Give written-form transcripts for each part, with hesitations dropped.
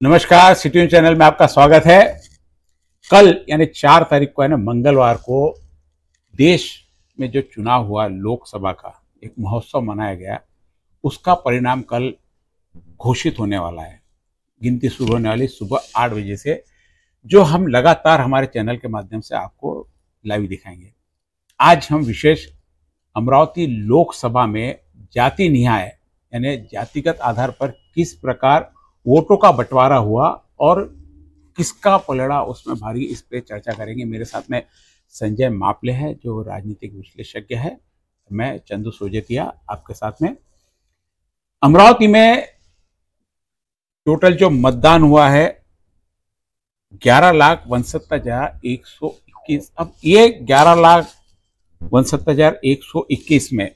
नमस्कार, city channel में आपका स्वागत है। कल यानी 4 तारीख को है ना, मंगलवार को देश में जो चुनाव हुआ लोकसभा का एक महोत्सव मनाया गया, उसका परिणाम कल घोषित होने वाला है। गिनती शुरू होने वाली सुबह 8 बजे से, जो हम लगातार हमारे चैनल के माध्यम से आपको लाइव दिखाएंगे। आज हम विशेष अमरावती लोकसभा में जाति न्याय यानी जातिगत आधार पर किस प्रकार वोटों का बंटवारा हुआ और किसका पलड़ा उसमें भारी, इस पे चर्चा करेंगे। मेरे साथ में संजय मापले है जो राजनीतिक विश्लेषज्ञ है। मैं चंदू सोजतिया आपके साथ में। अमरावती में टोटल जो मतदान हुआ है 11,62,121। अब ये 11,62,121 में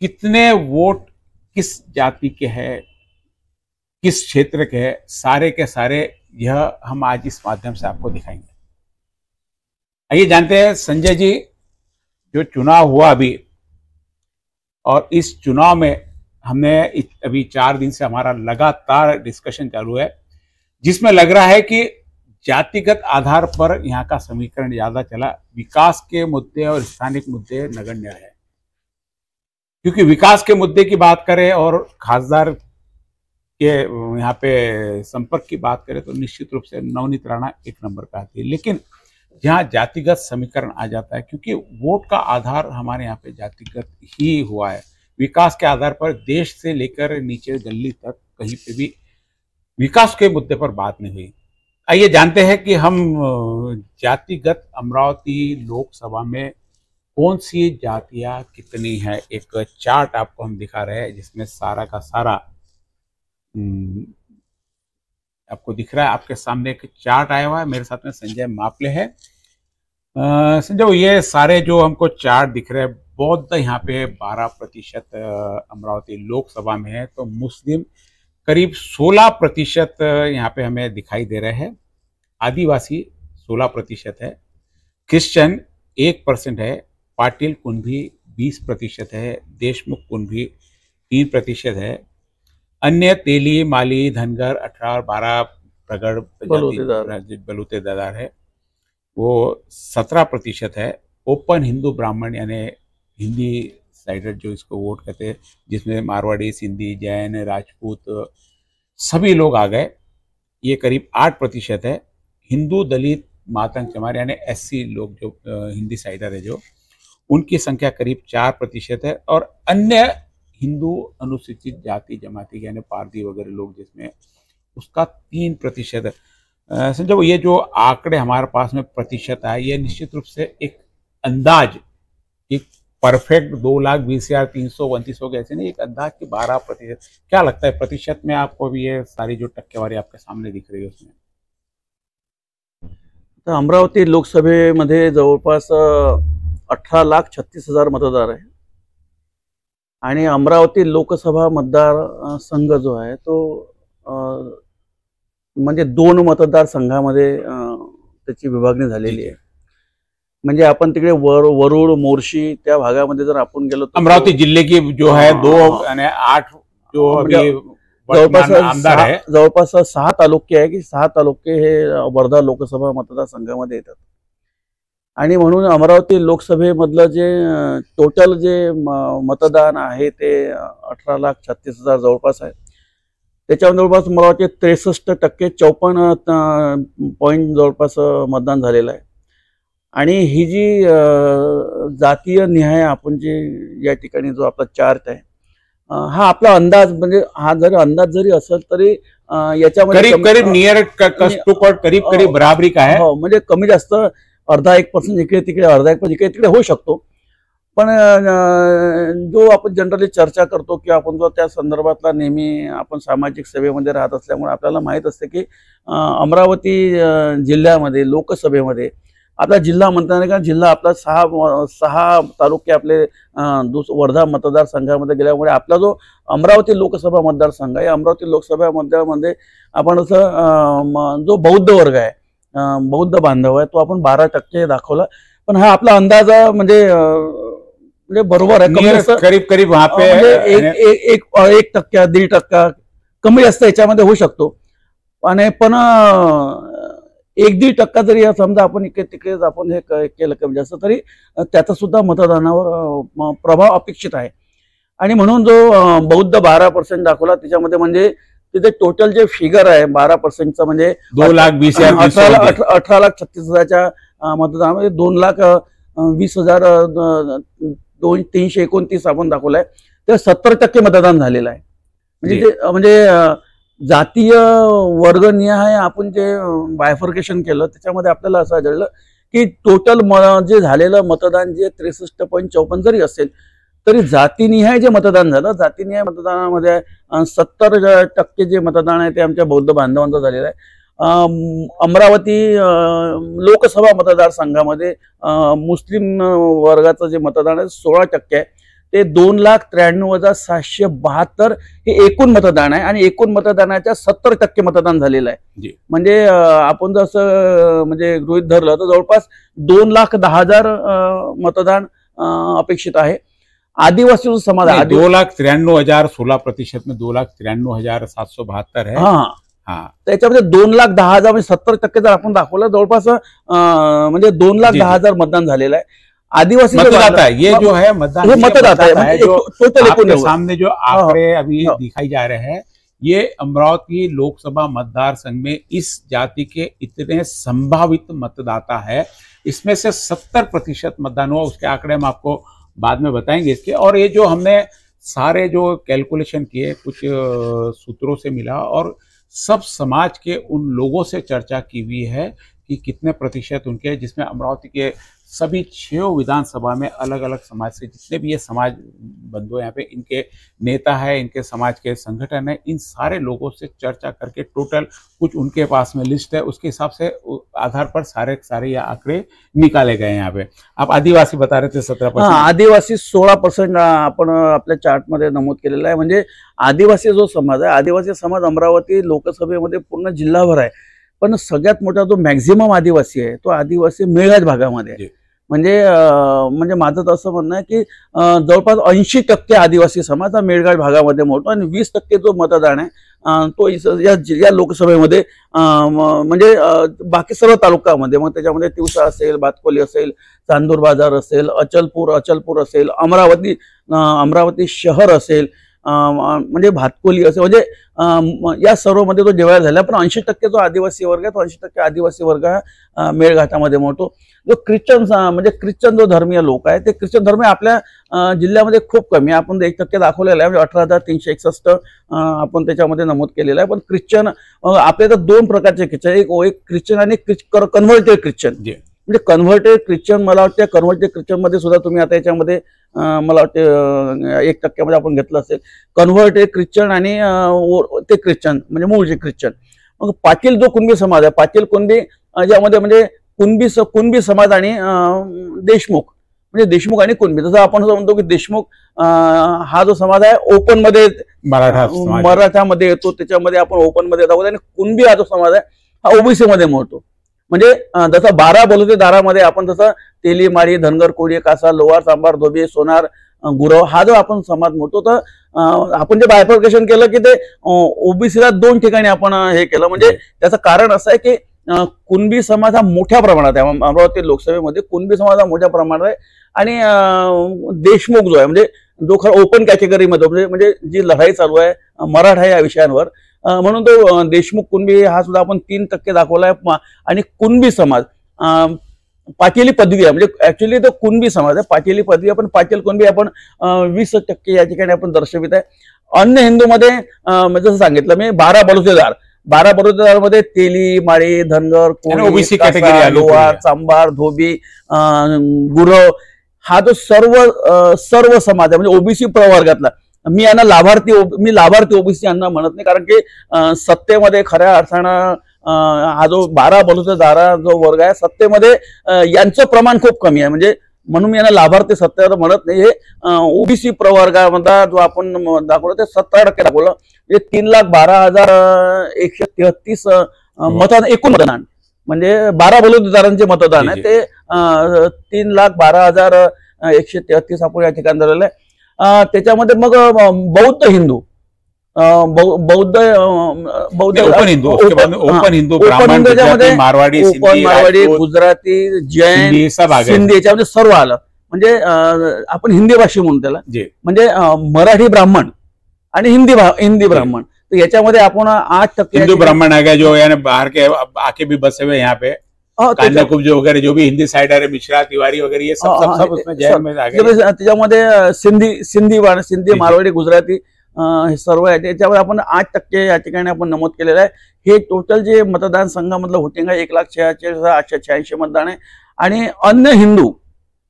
कितने वोट किस जाति के हैं, किस क्षेत्र के हैं, सारे के सारे यह हम आज इस माध्यम से आपको दिखाएंगे। आइए जानते हैं संजय जी, जो चुनाव हुआ अभी, और इस चुनाव में हमने अभी 4 दिन से हमारा लगातार डिस्कशन चालू है, जिसमें लग रहा है कि जातिगत आधार पर यहाँ का समीकरण ज्यादा चला। विकास के मुद्दे और स्थानिक मुद्दे नगण्य है, क्योंकि विकास के मुद्दे की बात करें और खासदार के यहाँ पे संपर्क की बात करें तो निश्चित रूप से नवनीत राणा एक नंबर पे आती है। लेकिन जहाँ जातिगत समीकरण आ जाता है, क्योंकि वोट का आधार हमारे यहाँ पे जातिगत ही हुआ है, विकास के आधार पर देश से लेकर नीचे गली तक कहीं पे भी विकास के मुद्दे पर बात नहीं हुई। आइए जानते हैं कि हम जातिगत अमरावती लोकसभा में कौन सी जातियां कितनी है। एक चार्ट आपको हम दिखा रहे हैं जिसमें सारा का सारा आपको दिख रहा है। आपके सामने एक चार्ट आया हुआ है, मेरे साथ में संजय मापले है। संजय, ये सारे जो हमको चार्ट दिख रहे हैं, बौद्ध यहाँ पे 12% अमरावती लोकसभा में है, तो मुस्लिम करीब 16% यहाँ पे हमें दिखाई दे रहे हैं, आदिवासी 16% है, क्रिश्चियन 1% है, पाटिल कुणबी 20% है, देशमुख कुणबी 3% है, अन्य तेली माली धनगर 18 और 12 प्रगढ़ बलूतेदार है, वो 17% है। ओपन हिंदू ब्राह्मण यानी हिंदी साइडेड जो इसको वोट करते हैं, जिसमें मारवाड़ी, सिंधी, जैन, राजपूत सभी लोग आ गए, ये करीब 8% है। हिंदू दलित मातंग चमार यानी SC लोग जो हिंदी साइडर है, जो उनकी संख्या करीब 4% है। और अन्य हिंदू अनुसूचित जाति जमाती यानी पारधी वगैरह लोग जिसमें, उसका 3% है। समझो, ये जो आंकड़े हमारे पास में प्रतिशत आए, ये निश्चित रूप से एक अंदाज, एक परफेक्ट 2,20,329 हो गया, ऐसे नहीं, एक अंदाज की 12%। क्या लगता है प्रतिशत में आपको भी ये सारी जो टक्केवारी आपके सामने दिख रही है उसमें? तर अमरावती लोकसभेमध्ये जवळपास 18,36,000 मतदार आहे आणि अमरावती लोकसभा मतदार संघ जो आहे तो म्हणजे 2 मतदारसंघामध्ये त्याची विभागणी झालेली आहे। म्हणजे आपण तिकडे वरुड मोर्शी त्या भागामध्ये जर आपण गेलो तर अमरावती जिले की जो है 2 यानी 8 जो अभी जवळपास 6 तालुके आहे की 6 तालुके हे वर्धा लोकसभा मतदारसंघामध्ये येतात। आणि म्हणून अमरावती लोकसभेमधलं जे टोटल जे मतदान आहे ते 18,36,000 जवळपास आहे। त्याच्यामध्ये जवळपास मला वाटते 63% 54 पॉईंट जवळपास मतदान झालेलं आहे। आणि ही जी जातीय निहाय आपण जे या ठिकाणी जो आपला चार्ट आहे, हा आपला अंदाज, म्हणजे हा जरी अंदाज जरी असेल तरी याच्यामध्ये करीब करीब नियर करीब बराबरी का है। हो, म्हणजे कमी जास्त अर्धा 1% इकडे तिकडे, अर्धा 1% इकडे तिकडे होऊ शकतो। पण जो आपण जनरली चर्चा करतो की आपण जो त्या संदर्भातला नेहमी आपण सामाजिक सेवेमध्ये राहत असल्यामुळे आपल्याला माहित असते की अमरावती जिल्ह्यामध्ये लोकसभेमध्ये आपला जिल्हा म्हणताना का जिल्हा आपला 6 तालुके आपले वर्धा मतदारसंघामध्ये गेल्यामुळे आपला जो अमरावती लोकसभा मतदारसंघ आहे, अमरावती लोकसभा मतदारमध्ये आपण असं जो बौद्ध वर्ग आहे, बौद्ध बांधव आहे, तो आपण 12% दाखवला। पण हा आपला अंदाज म्हणजे बरोबर आहे, करीब करीब वहां पे 1% 1.5% कमी जास्त याच्यामध्ये होऊ शकतो। आणि पण 1-1.5% जरी समजा आपण इकडे तिकडे आपण हे केलं कमी जास्त तरी त्याचा सुद्धा मतदानावर प्रभाव अपेक्षित आहे. आणि म्हणून जो बौद्ध 12% दाखवला त्याच्यामध्ये म्हणजे तिथे टोटल जे फिगर आहे 12%चं म्हणजे 2,20,000 18,36,000च्या मतदानामध्ये 2,20,329 आपण दाखवलाय. तर 70% मतदान झालेलं आहे. म्हणजे जातीय वर्गनिहाय आपण जे बायफर्केशन केलं त्याच्यामध्ये आपल्याला असं आढळलं की टोटल जे झालेलं मतदान जे 63.54 जरी असेल तरी जातीनिहाय जे मतदान झालं, जातीनिहाय मतदानामध्ये 70% जे मतदान आहे ते आमच्या बौद्ध बांधवांचं झालेलं आहे. अमरावती लोकसभा मतदारसंघामध्ये मुस्लिम वर्गाचं जे मतदान आहे 16% आहे. ते 2,93,772 हे एकूण मतदान आहे आणि एकूण मतदानाच्या 70% मतदान झालेलं आहे. म्हणजे आपण जसं म्हणजे गृहीत धरलं तर जवळपास 2,10,000 मतदान अपेक्षित आहे. आदिवासी जो समाज आहे 2,93,000 16% में 2,93,772 है. हाँ, त्याच्यामध्ये 2,10,000 म्हणजे 70% जर आपण दाखवलं जवळपास म्हणजे 2,10,000 मतदान झालेलं आहे. आदिवासी मतदाता है, ये जो है मतदाता है जो टोटल आपके सामने जो आंकड़े अभी दिखाई जा रहे हैं ये अमरावती लोकसभा मतदार संघ में इस जाति के इतने संभावित मतदाता है, इसमें से 70% मतदान हुआ. उसके आंकड़े हम आपको बाद में बताएंगे इसके. और ये जो हमने सारे जो कैलकुलेशन किए कुछ सूत्रों से मिला और सब समाज के उन लोगों से चर्चा की हुई है कि कितने प्रतिशत उनके, जिसमें अमरावती के सभी 6 विधानसभा में अलग अलग समाज से जितने भी ये समाज बंधु यहाँ पे इनके नेता है, इनके समाज के संगठन है, इन सारे लोगों से चर्चा करके टोटल कुछ उनके पास में लिस्ट है, उसके हिसाब से आधार पर सारे ये आंकड़े निकाले गए यहाँ पे. आप आदिवासी बता रहे थे 17%. आदिवासी 16% आपण आपल्या चार्टमध्ये नमूद केलेला आहे. म्हणजे आदिवासी जो समाज आहे, आदिवासी समाज अमरावती लोकसभेमध्ये पूर्ण जिल्हाभर आहे. पण सगळ्यात मोठा जो मॅक्झिमम आदिवासी आहे तो आदिवासी मेळघाट भागामध्ये आहे. म्हणजे माझं तर असं म्हणणं आहे की जवळपास 80% आदिवासी समाज हा मेळघाट भागामध्ये मोडतो आणि 20% जो मतदान आहे तो या लोकसभेमध्ये म्हणजे बाकी सर्व तालुक्यामध्ये, मग त्याच्यामध्ये तिवसा असेल, भातकोली असेल, चांदूर बाजार असेल, अचलपूर असेल, अमरावती शहर असेल, म्हणजे भातकोली असेल, म्हणजे या सर्व मध्ये तो डिवाइड झाला. पण 80% जो आदिवासी वर्ग आहे तो 80% आदिवासी वर्ग हा मेळघाटामध्ये मोडतो. जो ख्रिश्चन म्हणजे ख्रिश्चन जो धर्मीय लोक आहे ते ख्रिश्चन धर्म आपल्या जिल्ह्यामध्ये खूप कमी आहे. आपण 1% दाखवलेला आहे, म्हणजे 18,361 आपण त्याच्यामध्ये नमूद केलेलं आहे. पण ख्रिश्चन आपल्या तर 2 प्रकारचे ख्रिश्चन, एक ख्रिश्चन आणि कन्व्हर्टेड ख्रिश्चन. म्हणजे कन्व्हर्टेड ख्रिश्चन मला वाटतं कन्व्हर्टेड ख्रिश्चन मध्ये सुद्धा तुम्ही आता याच्यामध्ये मला वाटतं 1% मध्ये आपण घेतलं असेल कन्व्हर्टेड ख्रिश्चन आणि ते ख्रिश्चन म्हणजे मूळचे ख्रिश्चन. मग पाटील जो कुणबी समाज आहे, पाटील कुणबी ज्यामध्ये म्हणजे कुणबी समाज आणि देशमुख, म्हणजे देशमुख आणि कुणबी. जसं आपण म्हणतो की देशमुख हा जो समाज आहे ओपन मध्ये मराठामध्ये येतो, त्याच्यामध्ये आपण ओपन मध्ये दाखवतो. आणि कुणबी हा जो समाज आहे हा ओबीसी मध्ये मोडतो. म्हणजे जसं 12 बलुतेदारामध्ये आपण जसं तेली, माळी, धनगर, कोळी, कासा, लोहार, सांबार, धोबी, सोनार, गुरव हा जो आपण समाज मोडतो, तर आपण जे बायफर्केशन केलं की ते ओबीसीला 2 ठिकाणी आपण हे केलं. म्हणजे त्याचं कारण असं आहे की कुणबी समाज हा मोठ्या प्रमाणात आहे अमरावती लोकसभेमध्ये. कुणबी समाज हा मोठ्या प्रमाणात आहे आणि देशमुख जो आहे म्हणजे जो खरं ओपन कॅटेगरीमध्ये म्हणजे जी लढाई चालू आहे मराठा या विषयांवर, म्हणून तो देशमुख कुणबी हा सुद्धा आपण 3% दाखवलाय. आणि कुणबी समाज पाटीली पदवी आहे, म्हणजे ऍक्च्युअली तो कुणबी समाज आहे, पाटीली पदवी. आपण पाटील कुणबी आपण 20% या ठिकाणी आपण दर्शवित आहे. अन्य हिंदूमध्ये जसं सांगितलं मी 12 बलुतेदारमध्ये तेली, माळी, धनगर, कोळी, लोहार, चांबार, धोबी, गुरव हा जो सर्व समाज आहे म्हणजे ओबीसी प्रवर्गातला. मी यांना लाभार्थी ओबीसी यांना म्हणत नाही, कारण की सत्तेमध्ये खऱ्या अर्थानं हा जो 12 बलुतेदार जो वर्ग आहे सत्तेमध्ये यांचं प्रमाण खूप कमी आहे. म्हणजे म्हणून मी यांना लाभार्थी सत्तेवर म्हणत नाही. हे ओबीसी प्रवर्गामध्ये जो आपण दाखवलं ते 17% दाखवलं. म्हणजे 3,12,133 मतदान एकूण मतदान म्हणजे 12 बलुतेदारांचे मतदान आहे ते 3,12,133 आपण या ठिकाणी झालेलं आहे. त्याच्यामध्ये मग बौद्ध हिंदू बौद्ध बौद्ध ओपन हिंदू, उसके बाद में ओपन हिंदू, ब्राह्मण, गुजराती, मारवाडी, सिंधी, मारवाडी, राजपूत, गुजराती, जैन, हिंदी सब आ गए सिंधी याच्यामध्ये सर्व आलं. म्हणजे आपण हिंदी भाषी म्हणतो त्याला, जी. म्हणजे मराठी ब्राह्मण आणि हिंदी ब्राह्मण. तो याच्यामध्ये आपण 8% हिंदू ब्राह्मण आ गए जो यानी बाहर के आके भी बसे हुए यहाँ पे, कांडाकुब्ज वगैरह जो भी हिंदी साइड है, मिश्रा, तिवारी वगैरह, ये सब उसमें जैन में आ गए. त्याच्यामध्ये सिंधी, मारवाडी, गुजराती हे सर्व आहे. त्याच्यावर आपण 8% या ठिकाणी आपण नमूद केलेलं आहे. हे टोटल जे मतदारसंघामधलं वोटिंग आहे 1,46,886 मतदान आहे. आणि अन्य हिंदू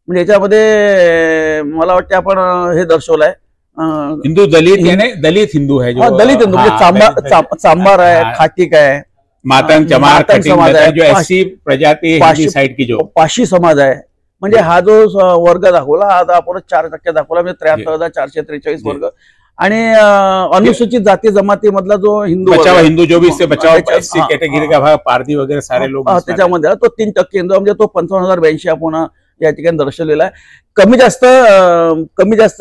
म्हणजे याच्यामध्ये मला वाटतं आपण हे दर्शवलं आहे, हिंदू दलित, यानी दलित हिंदू है जो दलित हिंदू म्हणजे चांबार आहे, खाटीक आहे, मातंग, चमार, समाज आहे, जो एससी प्रजाती हिंदी साइड की जो पाशी समाज आहे. म्हणजे हा जो वर्ग दाखवला, हा आपण 4% दाखवला, म्हणजे 73,443 वर्ग. आणि अनुसूचित जाती जमाती मधला जो हिंदू बचाव हिंदू जो भी इससे बचाव एससी कैटेगरी का भाग, पारधी वगैरे सारे लोग त्याच्यामध्ये तो 3% हिंदू, म्हणजे तो 55,082 आपण या ठिकाणी दर्शवलेला आहे. कमी जास्त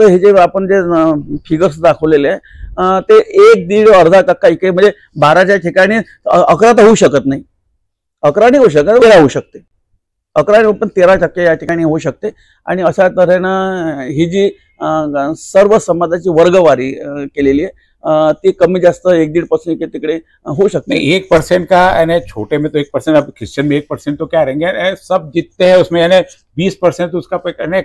हे जे आपण जे फिगर्स दाखवलेले आहे ते 1, 1.5, अर्धा टक्का इकडे, म्हणजे 12च्या ठिकाणी 11 तर होऊ शकत नाही, 11 नाही होऊ शकत, 13 होऊ शकते, 11 पण 13% या ठिकाणी होऊ शकते. आणि अशा तऱ्हेनं ही जी सर्व समाजाची वर्गवारी केलेली आहे ती कमी जास्त 1-1.5% तिकडे हो सकते. 1% का यानी छोटे में तो 1%, अब क्रिश्चियन में 1% तो क्या रहेंगे, सब जितने हैं उसमें यानी 20% उसका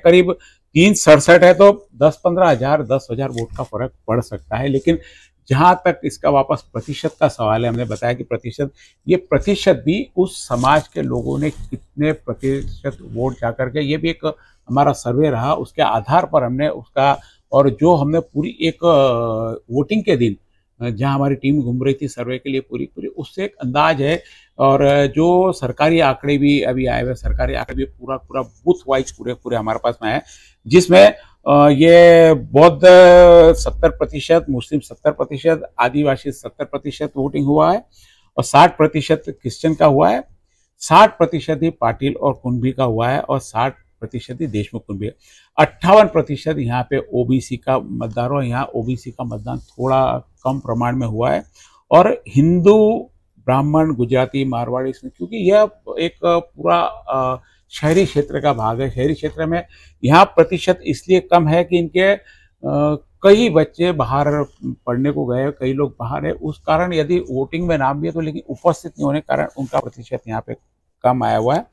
करीब 367 है, तो 10-15 हजार 10,000 वोट का फर्क पड़ सकता है. लेकिन जहां तक इसका वापस प्रतिशत का सवाल है, हमने बताया कि प्रतिशत भी उस समाज के लोगों ने कितने प्रतिशत वोट जाकर के, ये भी एक हमारा सर्वे रहा, उसके आधार पर हमने उसका, और जो हमने पूरी एक वोटिंग के दिन जहां हमारी टीम घूम रही थी सर्वे के लिए पूरी उससे एक अंदाज है. और जो सरकारी आंकड़े भी अभी आए हुए, सरकारी आंकड़े भी पूरा बूथ वाइज पूरे हमारे पास में है, जिसमें ये बौद्ध 70%, मुस्लिम 70%, आदिवासी 70% वोटिंग हुआ है, और 60% क्रिश्चियन का हुआ है, 60% ही पाटिल और कुणबी का हुआ है, और 60% ही देशमुख कुणबी है. 58% यहाँ पे ओबीसी का मतदान, और यहाँ ओबीसी का मतदान थोड़ा कम प्रमाण में हुआ है. और हिंदू, ब्राह्मण, गुजराती, मारवाड़ी, इसमें क्योंकि यह एक पूरा शहरी क्षेत्र का भाग है, शहरी क्षेत्र में यहाँ प्रतिशत इसलिए कम है कि इनके कई बच्चे बाहर पढ़ने को गए, कई लोग बाहर है, उस कारण यदि वोटिंग में नाम भी है तो लेकिन उपस्थित नहीं होने के कारण उनका प्रतिशत यहाँ पे कम आया हुआ है.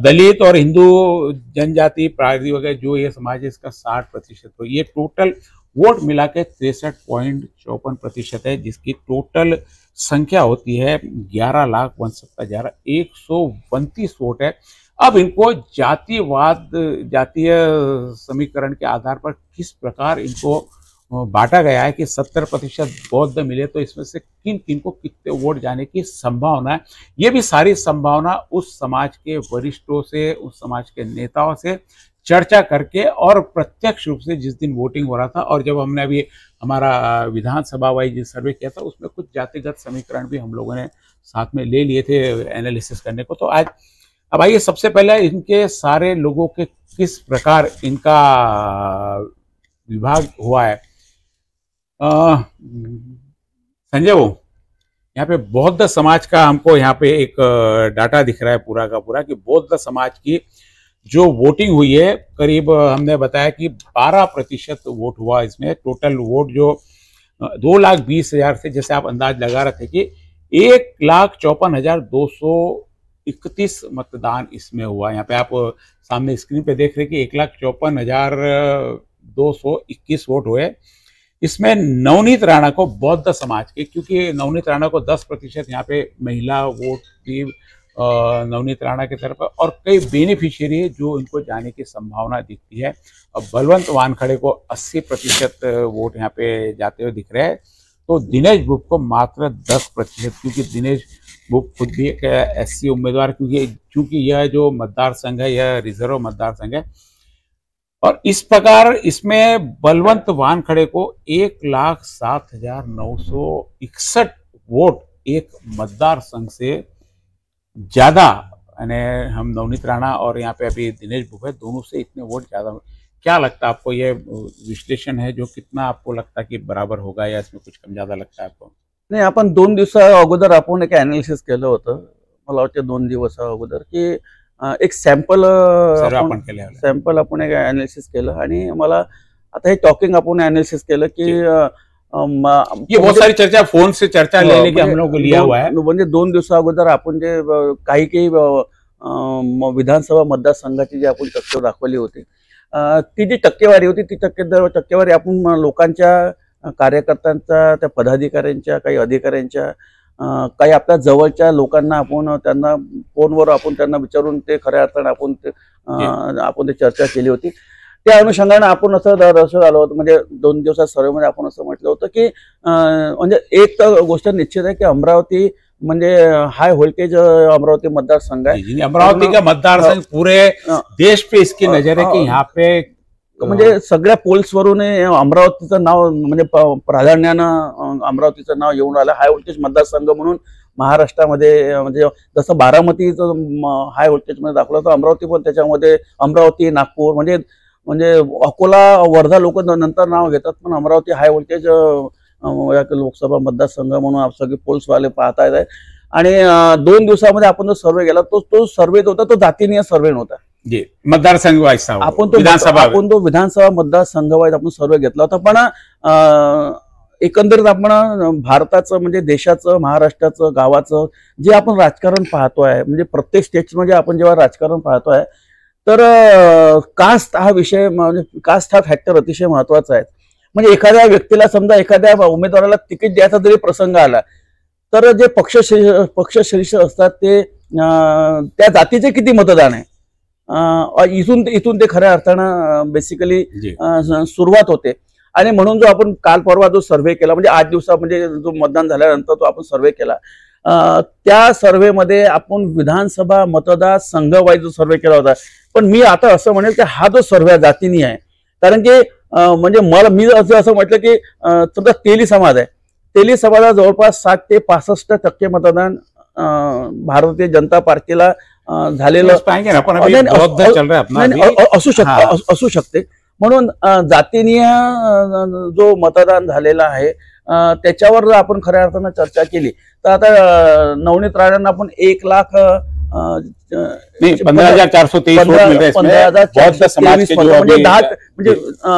दलित और हिंदू जनजाति, प्रायद्वी वगैरह जो ये समाज है, इसका 60%, तो ये टोटल वोट मिला के 63.54% है, जिसकी टोटल संख्या होती है 11,69,129 वोट है. अब इनको जातीय समीकरण के आधार पर किस प्रकार इनको बांटा गया है कि 70% बौद्ध मिले, तो इसमें से किन को कितने वोट जाने की संभावना है, ये भी सारी संभावना उस समाज के वरिष्ठों से, उस समाज के नेताओं से चर्चा करके, और प्रत्यक्ष रूप से जिस दिन वोटिंग हो रहा था, और जब हमने अभी हमारा विधानसभा वाइज सर्वे किया था, उसमें कुछ जातिगत समीकरण भी हम लोगों ने साथ में ले लिए थे एनालिसिस करने को. तो आज अब आइए सबसे पहले इनके सारे लोगों के किस प्रकार इनका विभाग हुआ है. संजय वो यहाँ पे बौद्ध समाज का हमको यहाँ पे एक डाटा दिख रहा है पूरा का पूरा, कि बौद्ध समाज की जो वोटिंग हुई है, करीब हमने बताया कि 12% वोट हुआ. इसमें टोटल वोट जो 2,20,000 से, जैसे आप अंदाज लगा रहे थे कि 1,54,231 मतदान इसमें हुआ. यहाँ पे आप सामने स्क्रीन पे देख रहे हैं कि 1,54,221 वोट हुए. इसमें नवनीत राणा को, बौद्ध समाज के, क्योंकि नवनीत राणा को 10% यहाँ पे महिला वोट भी नवनीत राणा की तरफ, और कई बेनिफिशियरी है जो इनको जाने की संभावना दिखती है. और बलवंत वानखड़े को 80% वोट यहाँ पे जाते हुए दिख रहे हैं. तो दिनेश बुप को मात्र 10%, क्योंकि दिनेश बुप खुद भी एक एससी उम्मीदवार, क्योंकि यह जो मतदार संघ है यह रिजर्व मतदार संघ है. और इस प्रकार इसमें बलवंत वानखड़े को 1,07,961 वोट एक मतदार संघ से ज्यादा, यानी हम नवनीत राणा और यहाँ पे अभी दिनेश बुप है, दोनों से इतने वोट ज्यादा. क्या लगता है आपको, ये विश्लेषण है जो कितना आपको लगता है कि बराबर होगा या इसमें कुछ कम ज्यादा लगता है आपको? नाही, आपण 2 दिवसा अगोदर आपण एक अनालिसिस केलं होतं. मला वाटतं 2 दिवसा अगोदर की एक सॅम्पल सर्व आपण आपण केले होते. सॅम्पल आपण एक अनालिसिस केलं आणि मला आता हे टॉकिंग आपण अनालिसिस केलं की जी. ये बहुत म्हणजे सारी चर्चा फोन से चर्चा ले लेके हम म्हणजे लोग को लिया हुआ है. म्हणजे 2 दिवसा अगोदर आपण जे काही काही विधानसभा मतदारसंघाची जी आपण टक्केवारी दाखवली होती, ती जी टक्केवारी होती ती टक्केवारी आपण लोकांच्या कार्यकर्त्यांच्या, त्या पदाधिकाऱ्यांच्या, काही अधिकाऱ्यांच्या, काही आपल्या जवळच्या लोकांना आपण त्यांना फोनवर आपण त्यांना विचारून ते खऱ्या अर्थाने आपण ते चर्चा केली होती. त्या अनुषंगाने आपण असं झालं होतं, म्हणजे 2 दिवसात सर्वेमध्ये आपण असं म्हटलं होतं की म्हणजे एक तर गोष्ट निश्चित आहे की अमरावती म्हणजे हाय व्होल्टेज अमरावती मतदारसंघ आहे. अमरावती का मतदारसंघ पूरे देश पे इसकी नजर है कि यहाँ पे म्हणजे सगळ्या पोल्सवरून अमरावतीचं नाव म्हणजे प्राधान्यानं अमरावतीचं नाव येऊन राहिलं हाय व्होल्टेज मतदारसंघ म्हणून महाराष्ट्रामध्ये. म्हणजे जसं बारामतीचं हाय व्होल्टेज मध्ये दाखवलं तर अमरावती पण त्याच्यामध्ये, अमरावती, नागपूर म्हणजे म्हणजे अकोला, वर्धा लोक नंतर नाव घेतात, पण अमरावती हाय व्होल्टेज लोकसभा मतदारसंघ म्हणून सगळे पोल्सवाले पाहता येत आहे. आणि 2 दिवसामध्ये आपण जो सर्वे केला तो सर्वे होता तो जातीनीय सर्वे नव्हता. जी, मतदारसंघ वाईज आपण तो विधानसभा मतदारसंघ वाईज आपण सर्वे घेतला होता. पण एकंदरीत आपण भारताचं म्हणजे देशाचं, महाराष्ट्राचं, गावाचं जे आपण राजकारण पाहतोय, म्हणजे प्रत्येक स्टेट्समध्ये आपण जेव्हा राजकारण पाहतोय तर कास्ट हा विषय, म्हणजे कास्ट हा फॅक्टर अतिशय महत्वाचा आहे. म्हणजे एखाद्या व्यक्तीला, समजा एखाद्या उमेदवाराला तिकीट द्यायचा जरी प्रसंग आला तर जे पक्षश्रेष्ठ असतात ते त्या जातीचे किती मतदान आहे, इथून ते खऱ्या अर्थानं बेसिकली सुरुवात होते. आणि म्हणून जो आपण काल परवा जो सर्व्हे केला, म्हणजे 8 दिवसा म्हणजे जो मतदान झाल्यानंतर तो आपण सर्व्हे केला, त्या सर्व्हेमध्ये आपण विधानसभा मतदारसंघ वाईज जो सर्व्हे केला होता. पण मी आता असं म्हणेल की हा जो सर्व्हे जातीनी आहे, कारण की म्हणजे मी असं म्हटलं की समजा तेली समाज आहे, तेली समाजात जवळपास 60 ते 65% मतदान भारतीय जनता पार्टीला झालेलं असू शकते. म्हणून जातीनीय जो मतदान झालेला आहे त्याच्यावर जर आपण खऱ्या अर्थानं चर्चा केली तर आता नवनीत राणांना आपण 1,15,423 म्हणजे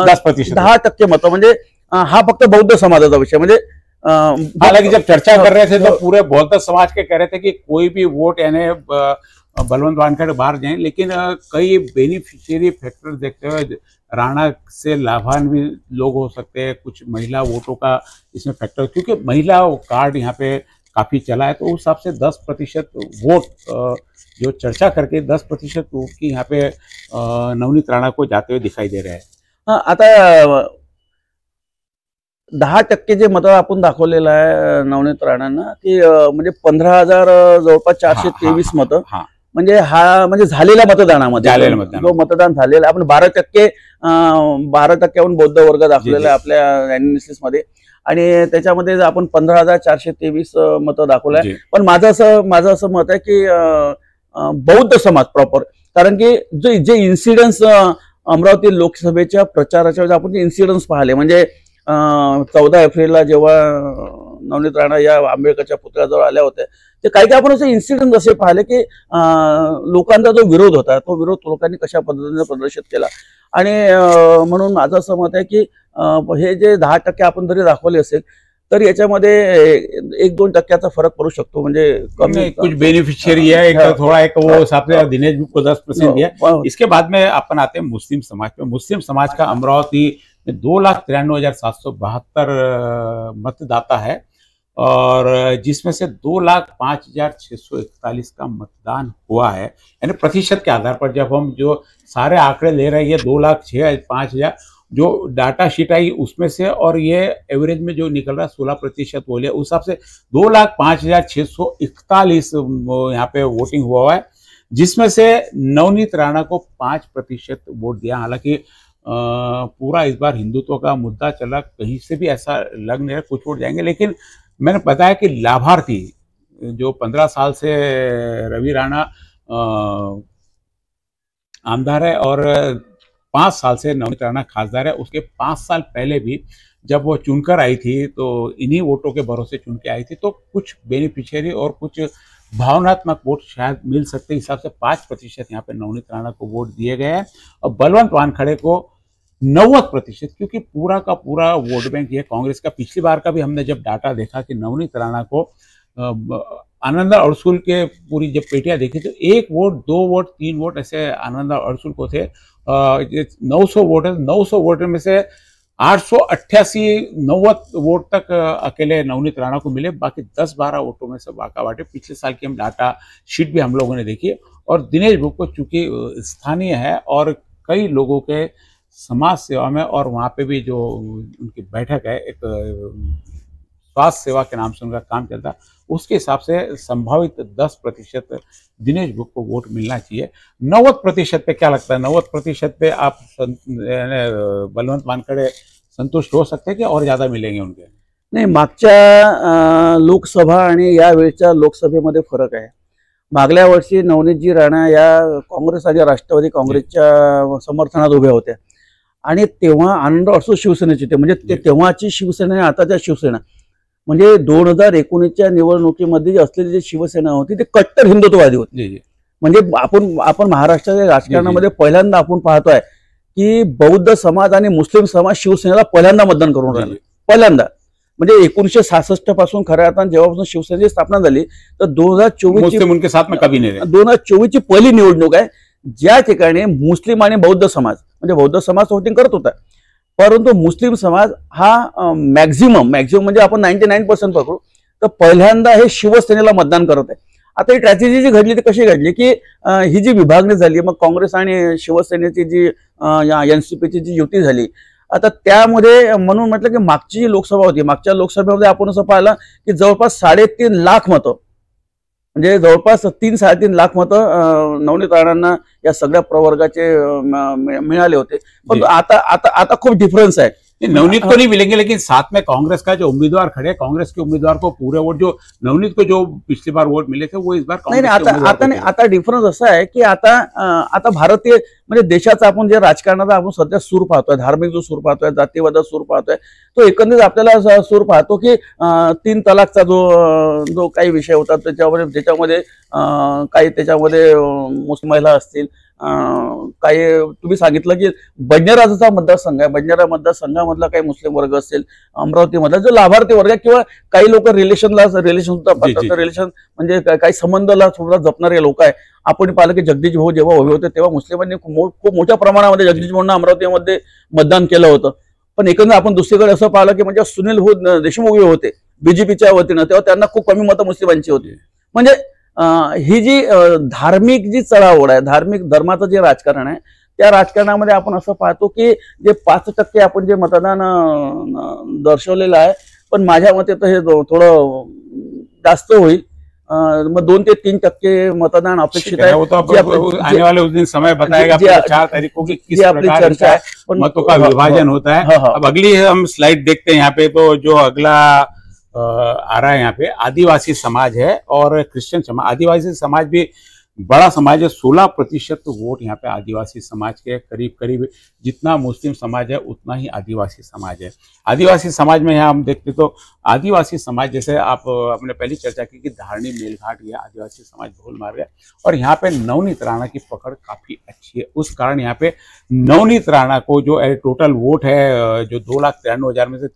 10% मतं, म्हणजे हा फक्त बौद्ध समाजाचा विषय. म्हणजे हालांकि जब चर्चा कर रहे थे तो पूरे बौद्ध समाज के कह रहे थे कि कोई भी वोट यानी बलवंत वानखेड़े बाहर जाए, लेकिन कई बेनिफिशियरी फैक्टर देखते हुए राणा से लाभान्वित लोग हो सकते हैं, कुछ महिला वोटों का इसमें फैक्टर, क्योंकि महिला कार्ड यहाँ पे काफी चला है, तो उस हिसाब से 10% वोट जो चर्चा करके 10% वोट की यहाँ पे नवनीत राणा को जाते हुए दिखाई दे रहे हैं. आता 10% जे मत आपण दाखवलेलं आहे नवनीत राणांना की म्हणजे 15,000 जवळपास 423 मतं, म्हणजे हा म्हणजे झालेल्या मतदानामध्ये जो मतदान झालेलं आपण 12% आपण बौद्ध वर्ग दाखवलेला आहे आपल्या अनालिसिस मध्ये. आणि त्याच्यामध्ये आपण 15,423 मतं दाखवलं आहे. पण माझं असं मत आहे की बौद्ध समाज प्रॉपर, कारण की जे इन्सिडन्स अमरावती लोकसभेच्या प्रचाराच्या वेळेस आपण जे इन्सिडन्स पाहिले, म्हणजे 14 एप्रिलला जेव्हा नवनीत राणा या आंबेडकरच्या पुतळ्याजवळ आल्या होत्या, ते काही आपण असे इन्सिडेंट असे पाहिले की लोकांचा जो विरोध होता तो विरोध लोकांनी कशा पद्धतीने प्रदर्शित केला. आणि म्हणून माझं असं मत आहे की हे जे 10% आपण जरी दाखवले असेल तर याच्यामध्ये 1-2% फरक पड़ू सकता, म्हणजे कमी कुछ बेनिफिशियरी है, एक थोड़ा एक वो हिसाब से दिनेश को 10% दिया. इसके बाद में अपन आते हैं मुस्लिम समाज पे. मुस्लिम समाज का अमरावती में 2,93,772 मतदाता है, और जिसमें से 2,05,641 का मतदान हुआ है. यानी प्रतिशत के आधार पर जब हम जो सारे आंकड़े ले रहे हैं, ये 2,05,000 जो डाटा शीट आई उसमें से, और ये एवरेज में जो निकल रहा है 16% बोले, उस हिसाब से 2,05,641 यहाँ पे वोटिंग हुआ है, जिसमें से नवनीत राणा को 5% वोट दिया. हालांकि पूरा इस बार हिंदुत्व का मुद्दा चला, कहीं से भी ऐसा लग नहीं रहा कुछ वोट जाएंगे. लेकिन मैंने बताया कि लाभार्थी जो 15 साल से रवि राणा आमदार है, और 5 साल से नवनीत राणा खासदार है। उसके 5 साल पहले भी जब वो चुनकर आई थी तो इन्हीं वोटों के भरोसे चुन के आई थी, तो कुछ बेनिफिशियरी और कुछ भावनात्मक वोट शायद मिल सकते हिसाब से 5% यहाँ पे नवनीत राणा को वोट दिए गए हैं और बलवंत वानखड़े को 90%, क्योंकि पूरा का पूरा वोट बैंक ये कांग्रेस का। पिछली बार का भी हमने जब डाटा देखा कि नवनीत राणा को आनंदा अड़सुल के पूरी जब पेटियां देखी तो 1 वोट 2 वोट 3 वोट ऐसे आनंदा अड़सुल को थे। 900 वोट है, 900 वोट में से 888-90 वोट तक अकेले नवनीत राणा को मिले। बाकी 10-12 वोटों में से वाका बाटे। पिछले साल की हम डाटा शीट भी हम लोगों ने देखी और दिनेश बुक्को चूंकि स्थानीय है और कई लोगों के समाज सेवा में, और वहाँ पे भी जो उनकी बैठक है एक स्वास्थ्य सेवा के नाम से उनका काम चलता है, उसके हिसाब से संभावित 10% दिनेश बुक को वोट मिलना चाहिए। 90% पे क्या लगता है, 90% पे आप बलवंत वानखड़े संतुष्ट हो सकते हैं कि और ज्यादा मिलेंगे उनके? नाही, मागच्या लोकसभा आणि या वेळच्या लोकसभेमध्ये फरक आहे। मागल्या वर्षी नवनीतजी राणा या काँग्रेस आणि राष्ट्रवादी काँग्रेसच्या समर्थनात उभ्या होत्या आणि तेव्हा आनंद अडसूळ शिवसेनेचे ते म्हणजे तेव्हाची शिवसेना आणि आताच्या शिवसेना म्हणजे 2019च्या निवडणुकीमध्ये असलेली जी शिवसेना होती ते कट्टर हिंदुत्ववादी होती। म्हणजे आपण महाराष्ट्राच्या राजकारणामध्ये पहिल्यांदा आपण पाहतोय की बौद्ध समाज आणि मुस्लिम समाज शिवसेनेला पहिल्यांदा मतदान करून राहिले। पहिल्यांदा म्हणजे 1966 पासून खऱ्या अर्थाने जेव्हापासून शिवसेनेची स्थापना झाली तर 2024 ची पहिली निवडणूक आहे ज्या ठिकाणी मुस्लिम आणि बौद्ध समाज म्हणजे बौद्ध समाज वोटिंग करत होता, परंतु मुस्लिम समाज हा मॅक्झिमम म्हणजे आपण 99% पकडू तर पहिल्यांदा हे शिवसेनेला मतदान करत आहे। आता ही ट्रॅजेडी जी घडली ती कशी घडली की ही जी विभागणी झाली, मग काँग्रेस आणि शिवसेनेची जी एनसीपीची जी युती झाली, आता त्यामध्ये म्हणून म्हटलं की मागची जी लोकसभा होती, मागच्या लोकसभेमध्ये आपण असं पाहिलं की जवळपास 3.5 लाख मतं म्हणजे जवळपास 3-3.5 लाख मतं नवनीत राणांना या सगळ्या प्रवर्गाचे मिळाले होते। पण आता खूप डिफरन्स आहे। नवनीत को नहीं मिलेंगे, लेकिन साथ में कांग्रेस का जो उम्मीदवार खड़े, कांग्रेस के उम्मीदवार को पूरे वोट, जो नवनीत को जो पिछली बार वोट मिले थे वो इस बार नहीं, आता डिफरन्स असा आहे की आता भारतीय म्हणजे देशाचा आपण जे राजकारणाचा आपण सध्या सूर पाहतोय, धार्मिक जो सूर पाहतोय, जातीवादाचा सूर पाहतोय, तो एकंदरीत आपल्याला सूर पाहतो की 3 तलाकचा जो काही विषय होता त्याच्यामध्ये काही त्याच्यामध्ये मुस्लिम महिला असतील, काही तुम्ही सांगितलं की बडनेराचा मतदारसंघ आहे, बडनेरा मतदारसंघामधला काही मुस्लिम वर्ग असेल, अमरावती मधला जो लाभार्थी वर्ग किंवा काही लोक रिलेशन म्हणजे काही संबंधाला थोडा जपणारे लोक आहे। आपण पाहिलं की जगदीश भाऊ जेव्हा उभे होते तेव्हा मुस्लिमांनी खूप मोठ्या प्रमाणामध्ये जगदीश भाऊंना अमरावतीमध्ये मतदान केलं होतं। पण एकंदर आपण दुसरीकडे असं पाहिलं की म्हणजे सुनील भाऊ देशमुख उभे होते बीजेपीच्या वतीनं, तेव्हा त्यांना खूप कमी मतं मुस्लिमांची होती। म्हणजे ही जी धार्मिक जी चढाओढ आहे, धार्मिक धर्माचं जे राजकारण आहे, त्या राजकारणामध्ये आपण असं पाहतो की जे 5% आपण जे मतदान दर्शवलेलं आहे, पण माझ्या मते तर हे थोडं जास्त होईल। मग 2 ते 3% मतदान अपेक्षित आहे। आने वाले उस दिन समय बताएगा 4 तारीख को कि किस प्रकार का मतों का विभाजन होता है। अब अगली हम स्लाइड देखते हैं यहाँ पे, तो जो अगला आ रहा है यहाँ पे आदिवासी समाज है और क्रिश्चियन समाज। आदिवासी समाज भी बड़ा समाज है, 16% वोट यहाँ पे आदिवासी समाज के, करीब जितना मुस्लिम समाज है उतना ही आदिवासी समाज है। आदिवासी समाज में यहाँ हम देखते तो आदिवासी समाज जैसे आपने पहले चर्चा की कि धारणी मेलघाट ये आदिवासी समाज बहुल मार्ग है और यहाँ पे नवनीत राणा की पकड़ काफी अच्छी है। उस कारण यहाँ पे नवनीत राणा को जो टोटल वोट है जो 2,93,000 में से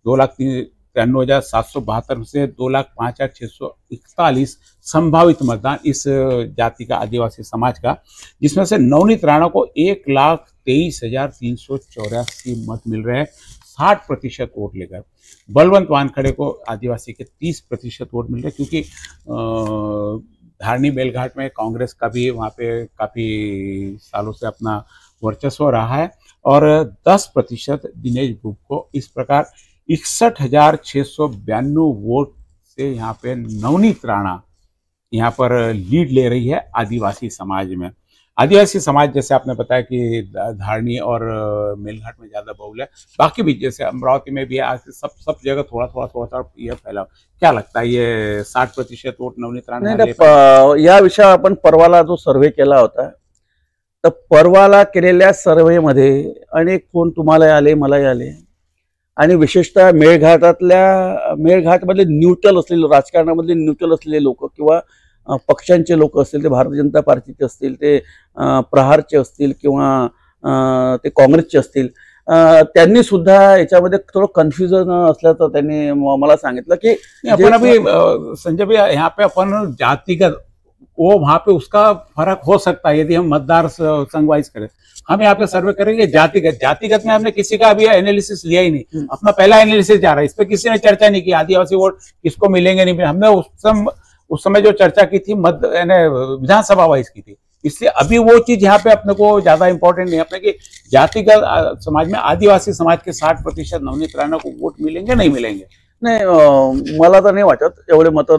2,93,772 में से 2,05,641 संभावित मतदान इस जाति का आदिवासी समाज का, जिसमें से नवनीत राणा को 1,23,384 मत मिल रहे हैं 60% वोट लेकर। बलवंत वानखड़े को आदिवासी के 30% वोट मिल रहे हैं, क्योंकि धारणी बेलघाट में कांग्रेस का भी वहाँ पे काफी सालों से अपना वर्चस्व रहा है और 10% दिनेश बुक को। इस प्रकार 61,692 वोट से यहाँ पे नवनीत राणा यहाँ पर लीड ले रही है आदिवासी समाज में। आदिवासी समाज जैसे आपने बताया कि धारणी और मेलघाट में ज्यादा बहुल है, बाकी भी जैसे अमरावती में भी आज सब जगह थोड़ा ये फैला। क्या लगता है ये 60% वोट नवनीत राणा? या विषयावर आपण परवाला जो सर्वे केला होता तर परवाला केलेल्या सर्व्हेमध्ये अनेक फोन तुम्हाला आले, मलाही आले, आणि विशेषतः मेळघाटमधले न्यूट्रल असलेले, राजकारणामधले न्यूट्रल असलेले लोक किंवा पक्षांचे लोक असतील, ते भारतीय जनता पार्टीचे असतील, ते प्रहारचे असतील किंवा ते काँग्रेसचे असतील, त्यांनी सुद्धा याच्यामध्ये थोडं कन्फ्युजन असल्याचं त्यांनी मला सांगितलं की अपन अभी संजय भैया यहाँ पे अपन जातिगत वो वहाँ पे उसका फर्क हो सकता है यदि हम मतदार संघ वाइज करें। हम यहाँ पे सर्वे करेंगे जातिगत में हमने किसी का अभी एनालिसिस लिया ही नहीं, अपना पहला एनालिसिस जा रहा है, इस पे किसी ने चर्चा नहीं की आदिवासी वोट किसको मिलेंगे नहीं। हमने उस समय जो चर्चा की थी विधानसभा वाइज की थी, इसलिए अभी वो चीज यहाँ पे अपने को ज्यादा इंपॉर्टेंट नहीं अपने की जातिगत समाज में आदिवासी समाज के 60% नवनीत राणा को वोट मिलेंगे नहीं मिलेंगे। नाही, मला तर नाही वाटत एवढे मत।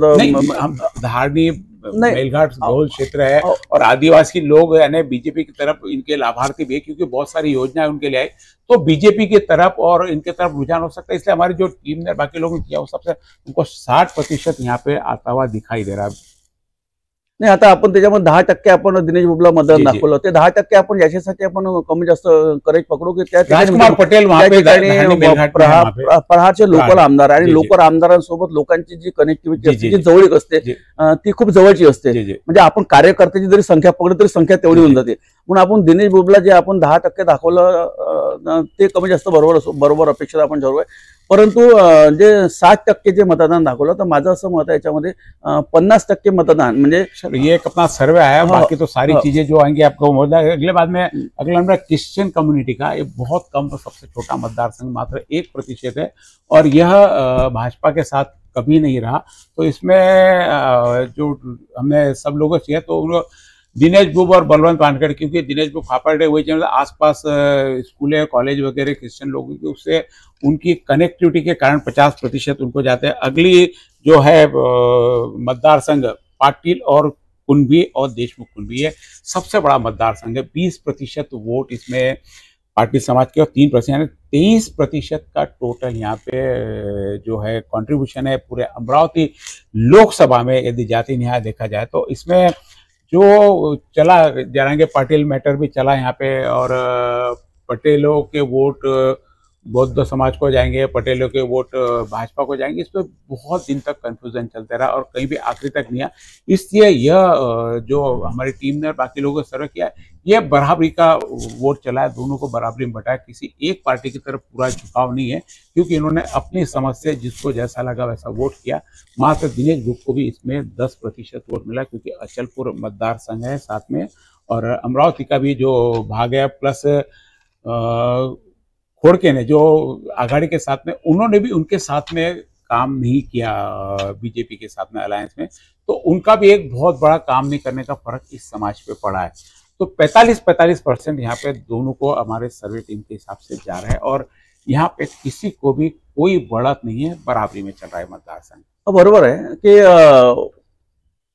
धारनी मेलघाट बहुल क्षेत्र है और आदिवासी लोग यानी बीजेपी की तरफ इनके लाभार्थी भी है, क्योंकि बहुत सारी योजनाएं उनके लिए आई, तो बीजेपी की तरफ और इनके तरफ रुझान हो सकता है। इसलिए हमारी जो टीम ने बाकी लोगों ने किया वो सबसे उनको 60% यहाँ पे आता हुआ दिखाई दे रहा है। नाही, आता आपण त्याच्यामध्ये 10% आपण दिनेश बुबला मतदान दाखवलं, ते 10% आपण याच्यासाठी आपण कमी जास्त करेज पकडू की त्या राजकुमार पटेल प्रहारचे लोकल आमदार आणि लोकल आमदारांसोबत लोकांची जी कनेक्टिव्हिटी असते, जी जवळीक असते, ती खूप जवळची असते। म्हणजे आपण कार्यकर्त्याची जरी संख्या पकडली तरी संख्या तेवढी होऊन जाते। म्हणून आपण दिनेश बुबला जे आपण 10% दाखवलं ते कमी जास्त बरोबर अपेक्षित आपण ठरवू आहे। परंतु जे 60% जे मतदान दाखवलं, तर माझं असं मत आहे याच्यामध्ये 50% मतदान म्हणजे ये एक अपना सर्वे आया, बाकी तो सारी चीजें जो आएंगी आपको अगले बाद में अगला नंबर क्रिश्चियन कम्युनिटी का, ये बहुत कम, सबसे छोटा मतदार संघ मात्र 1% है और यह भाजपा के साथ कभी नहीं रहा। तो इसमें जो हमें सब लोगों से तो दिनेश बुब और बलवंत वानखेड़े, क्योंकि दिनेश बुब खापड़े हुए आसपास स्कूल कॉलेज वगैरह क्रिश्चियन लोगों की, उससे उनकी कनेक्टिविटी के कारण 50% उनको जाते हैं। अगली जो है मतदार संघ पाटिल और कुणबी और देशमुख कुणबी है, सबसे बड़ा मतदार संघ है। 20% वोट इसमें पाटिल समाज के और 3% यानी 23% का टोटल यहाँ पे जो है कंट्रीब्यूशन है पूरे अमरावती लोकसभा में। यदि जाति न्याय देखा जाए तो इसमें जो चला जरांगे पाटिल मैटर भी चला यहाँ पे, और पटेलों के वोट बौद्ध समाज को जाएंगे, पटेलों के वोट भाजपा को जाएंगे, इस पर बहुत दिन तक कंफ्यूजन चलते रहा और कहीं भी आखिरी तक नहीं आया। इसलिए यह जो हमारी टीम ने बाकी लोगों को सर्वे किया, यह बराबरी का वोट चला है, दोनों को बराबरी में बटाया, किसी एक पार्टी की तरफ पूरा झुकाव नहीं है, क्योंकि इन्होंने अपनी समझ से जिसको जैसा लगा वैसा वोट किया। मात्र दिनेश बुब को भी इसमें 10% वोट मिला, क्योंकि अचलपुर मतदार संघ है साथ में, और अमरावती का भी जो भाग है, प्लस खोड़के ने जो आघाड़ी के साथ में, उन्होंने भी उनके साथ में काम नहीं किया बीजेपी के साथ में अलायंस में, तो उनका भी एक बहुत बड़ा काम नहीं करने का फर्क इस समाज पे पड़ा है। तो 45% यहाँ पे दोनों को हमारे सर्वे टीम के हिसाब से जा रहा है, और यहाँ पे किसी को भी कोई बढ़त नहीं है, बराबरी में चल रहा है मतदार संघ। बरोबर आहे की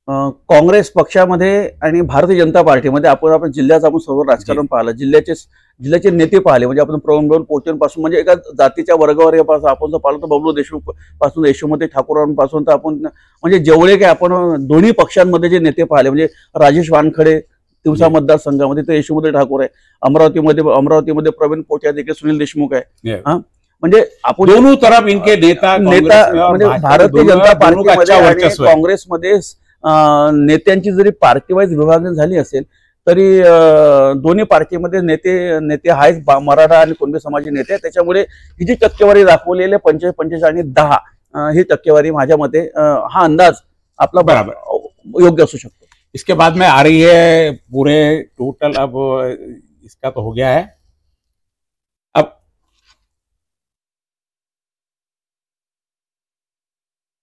काँग्रेस पक्षामध्ये आणि भारतीय जनता पार्टीमध्ये आपण जिल्ह्याचं आपण सर्व राजकारण पाहिलं, जिल्ह्याचे नेते पाहिले, म्हणजे आपण प्रवीण पोचन पासून, म्हणजे एका जातीच्या वर्गावर आपण जर पाहिलं तर बबलू देशमुख पासून, यशोमती ठाकूरांपासून, तर आपण म्हणजे जेवढे काही आपण दोन्ही पक्षांमध्ये जे नेते पाहिले, म्हणजे राजेश वानखडे तिवसा मतदारसंघामध्ये तर यशोमती ठाकूर आहे, अमरावतीमध्ये प्रवीण पोचा देखील सुनील देशमुख आहे। म्हणजे आपण दोनों तरफ इनके नेता म्हणजे भारतीय जनता पार्टीमध्ये आणि काँग्रेसमध्ये नेत्यांची जरी पार्टी वाईज विभागणी झाली असेल तरी दोन्ही पार्टीमध्ये नेते आहेत, मराठा आणि कुणबी समाजाचे नेते आहेत। त्याच्यामुळे ही जी टक्केवारी दाखवलेली 45 आणि 10 ही टक्केवारी माझ्या मते हा अंदाज आपला बराबर योग्य असू शकतो। इसके बाद में आ रही है पूरे टोटल, अब इसका तो हो गया है, अब